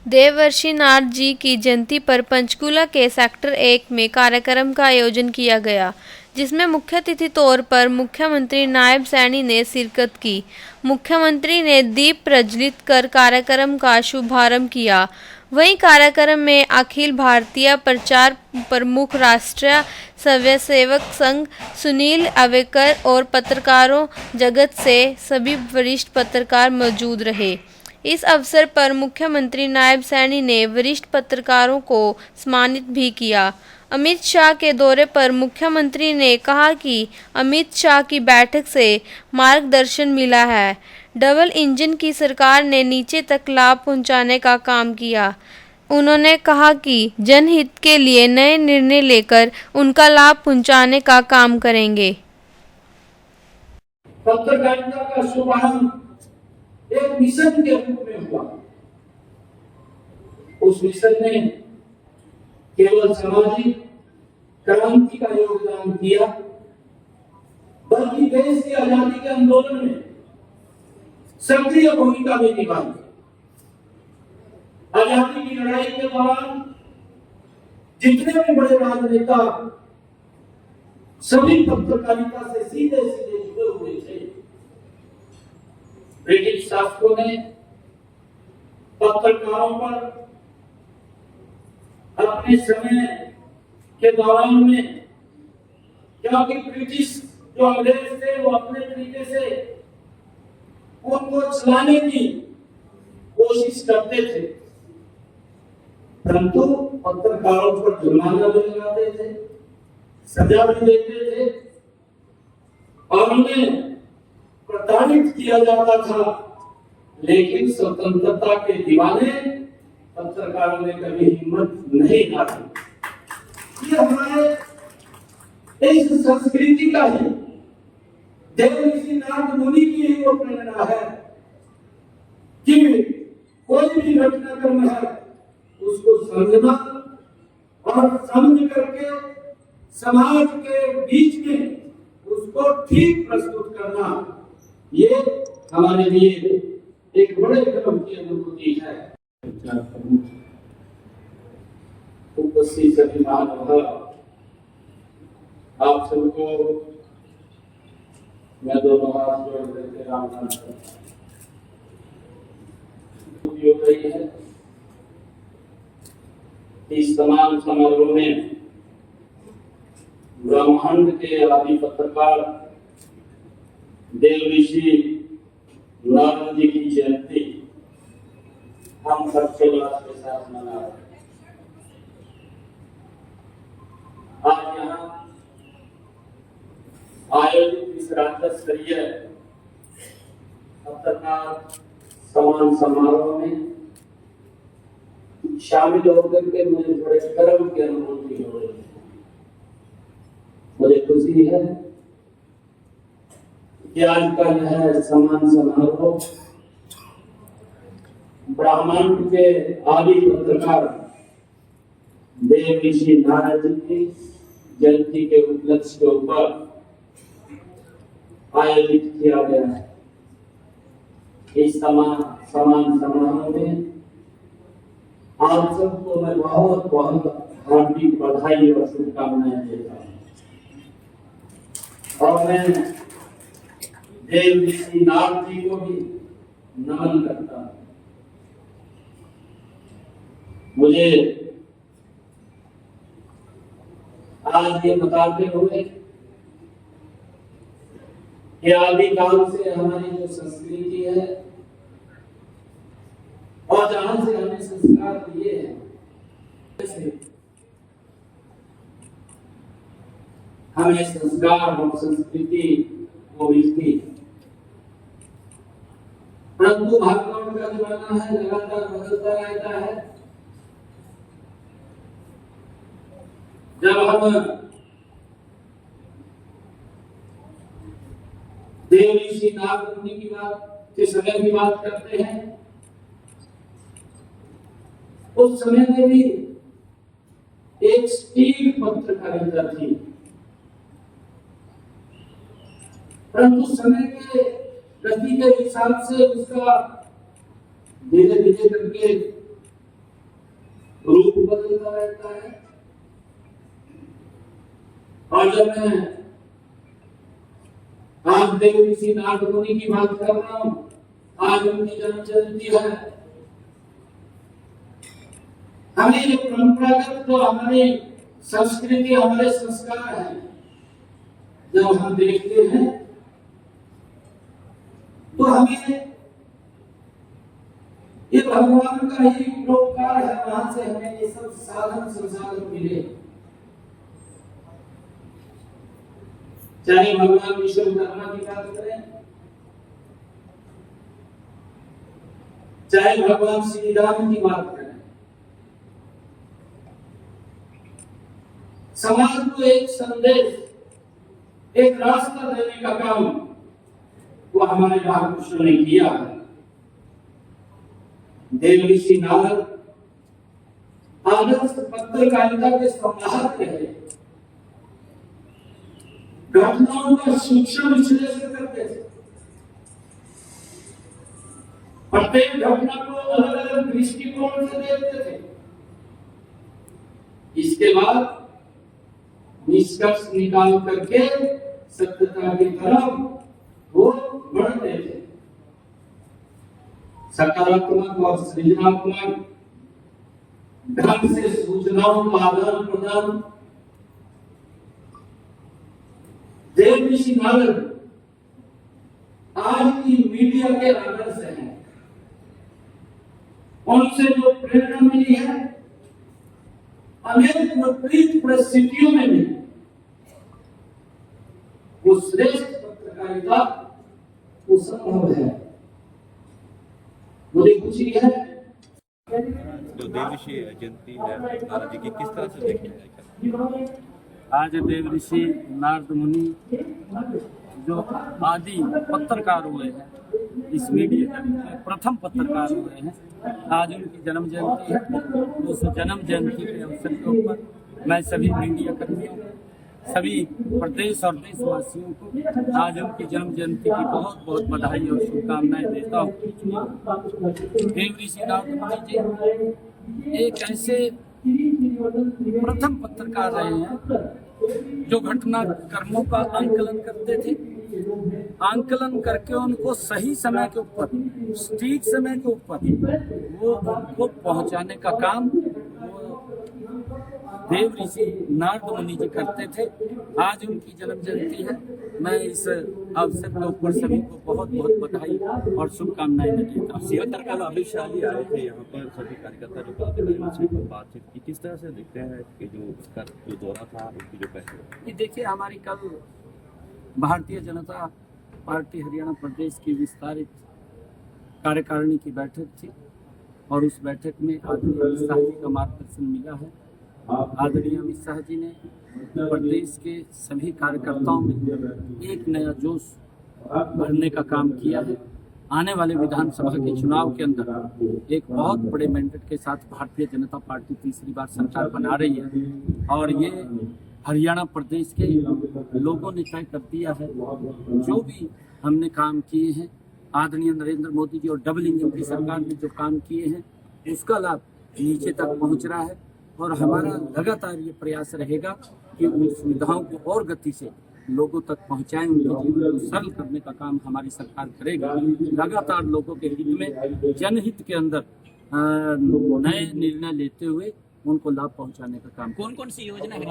देवर्षि नारद जी की जयंती पर पंचकूला के सेक्टर 1 में कार्यक्रम का आयोजन किया गया, जिसमें मुख्य अतिथि तौर पर मुख्यमंत्री नायब सैनी ने शिरकत की। मुख्यमंत्री ने दीप प्रज्वलित कर कार्यक्रम का शुभारंभ किया। वहीं कार्यक्रम में अखिल भारतीय प्रचार प्रमुख राष्ट्रीय स्वयंसेवक संघ सुनील अवेकर और पत्रकारों जगत से सभी वरिष्ठ पत्रकार मौजूद रहे। इस अवसर पर मुख्यमंत्री नायब सैनी ने वरिष्ठ पत्रकारों को सम्मानित भी किया। अमित शाह के दौरे पर मुख्यमंत्री ने कहा कि अमित शाह की बैठक से मार्गदर्शन मिला है। डबल इंजन की सरकार ने नीचे तक लाभ पहुंचाने का काम किया। उन्होंने कहा कि जनहित के लिए नए निर्णय लेकर उनका लाभ पहुंचाने का काम करेंगे। पत्रकारिता का शुभारंभ एक मिशन के रूप में हुआ। उस मिशन ने केवल सामाजिक क्रांति का योगदान किया, बल्कि देश की आजादी के आंदोलन में सक्रिय भूमिका भी निभाई। आजादी की लड़ाई के दौरान जितने भी बड़े राजनेता सभी पत्रकारिता से सीधे सीधे जुड़े हुए थे। ब्रिटिश शासकों ने पत्रकारों पर अपने समय के दौरान में, क्योंकि ब्रिटिश जो अंग्रेज थे वो अपने तरीके से उनको चलाने की कोशिश करते थे, परंतु पत्रकारों पर जुर्माना भी लगाते थे, सजा भी देते थे और उन्हें प्रताड़ित किया जाता था। लेकिन स्वतंत्रता के दीवाने पत्रकारों ने कभी हिम्मत नहीं हारी। ये हमारे इस संस्कृति का ही, देवर्षि नारद मुनि की ही वो प्रेरणा है कि कोई भी घटनाक्रम है उसको समझना और समझ करके समाज के बीच में उसको ठीक प्रस्तुत करना, ये हमारे लिए एक बड़े गर्व की अनुभूति है। उपस्थित सभी महानुभाव, आप सबको मैं दोनों हाथ जोड़ करके राम नाम हो रही है। इस तमाम समारोह में ब्रह्मांड के आदि पत्रकार देवर्षि नारद जी की जयंती हम हर्षोल्लास के साथ मना रहे हैं। आज यहाँ आयोजित इस राज्य स्तरीय पत्रकार सम्मान समारोह में शामिल होकर के मुझे बड़े गर्व की अनुभूति हो रही है। मुझे खुशी है कि आज का यह सम्मान समारोह ब्रह्मांड के आदि पत्रकार देवर्षि नारद जी की जयंती के उपलक्ष्य के ऊपर आयोजित किया गया है। इस सम्मान समारोह में आप सबको मैं बहुत बहुत हार्दिक बधाई और शुभकामनाएं देता हूँ और मैं देवर्षि नारद जी को भी नमन करता हूँ। मुझे आज ये बताते हुए कि आदिकाल से हमारी जो संस्कृति है और जहां से हमें संस्कार दिए हैं, हमें संस्कार और संस्कृति को मिलती है, परंतु भागवत का जमाना है, लगातार बदलता रहता है। जब हम देवर्षि नारद मुनि की बात के समय की बात करते हैं, उस समय में भी एक स्टील पत्रकारिता थी, परंतु समय के गति के हिसाब से उसका धीरे धीरे करके रूप बदलता रहता है। और जब मैं आज देव ऋषि नारद मुनि की बात कर रहा हूं, आज उनकी जन्म जयंती है। हमें ये परंपरागत तो हमारी संस्कृति, हमारे संस्कार है, जब हम देखते हैं तो हमें ये भगवान का ही उपकार है, वहां से हमें ये सब साधन संसाधन मिले। चाहे भगवान विश्वकर्मा की बात करें, चाहे भगवान श्री राम की बात करें, समाज को एक संदेश, एक रास्ता देने का काम वो हमारे महापुरुषों ने किया है। देव ऋषि नारद आदर्श पत्रकारिता के संवाहक रहे, घटनाओं का सूक्ष्म विश्लेषण करते थे, प्रत्येक घटना को अलग अलग दृष्टिकोण से देखते थे। इसके बाद निष्कर्ष निकाल करके सत्यता की तरफ वो बढ़ते थे। सकारात्मक और सृजनात्मक ढंग से सूचनाओं का आदान प्रदान। देव ऋषि नारद आज की मीडिया के आदर्श हैं। उनसे जो प्रेरणा मिली है, अनेक विपरीत परिस्थितियों में भी वो श्रेष्ठ पत्रकारिता वो संभव है। मुझे खुशी है जो देव ऋषि जयंती है नारद जी की, किस तरह से देखी जाएगी? आज देव ऋषि नारद मुनि जो आदि पत्रकार हुए हैं, इस मीडिया के प्रथम पत्रकार हुए हैं, आज उनकी जन्म जयंती है। उस जन्म जयंती के अवसर के ऊपर मैं सभी मीडिया कर्मियों, सभी प्रदेश और देशवासियों को आज उनकी जन्म जयंती की बहुत बहुत बधाई और शुभकामनाएं देता हूँ। देव ऋषि नारद मुनि जी एक ऐसे प्रथम पत्रकार रहे हैं जो घटना कर्मों का आंकलन करते थे, आंकलन करके उनको सही समय के ऊपर, ठीक समय के ऊपर वो उनको पहुंचाने का काम देव ऋषि नारद मुनि जी करते थे। आज उनकी जन्म जयंती है। मैं इस अवसर के ऊपर सभी को बहुत बहुत बधाई और शुभकामनाएं देता हूँ। पत्रकार अमित शाह जी आए थे यहाँ पर, सभी कार्यकर्ता जो पदाधिकारी से बातचीत की, किस तरह से देखते हैं कि जो उसका जो दौरा था, उनकी जो पहले ये देखिए, हमारी कल भारतीय जनता पार्टी हरियाणा प्रदेश की विस्तारित कार्यकारिणी की बैठक थी और उस बैठक में आदरणीय अमित शाह जी का मार्गदर्शन मिला है। आदरणीय अमित शाह जी ने प्रदेश के सभी कार्यकर्ताओं में एक नया जोश भरने का काम किया है। आने वाले विधानसभा के चुनाव के अंदर एक बहुत बड़े मैंडेट के साथ भारतीय जनता पार्टी तीसरी बार सरकार बना रही है और ये हरियाणा प्रदेश के लोगों ने तय कर दिया है। जो भी हमने काम किए हैं, आदरणीय नरेंद्र मोदी जी और डबल इंजन की सरकार ने जो काम किए हैं, उसका लाभ नीचे तक पहुंच रहा है और हमारा लगातार ये प्रयास रहेगा कि उन सुविधाओं को और गति से लोगों तक पहुंचाएं, उनके जीवन को सरल करने का काम हमारी सरकार करेगी। लगातार लोगों के हित में, जनहित के अंदर नए निर्णय लेते हुए उनको लाभ पहुंचाने का काम। कौन कौन सी योजना है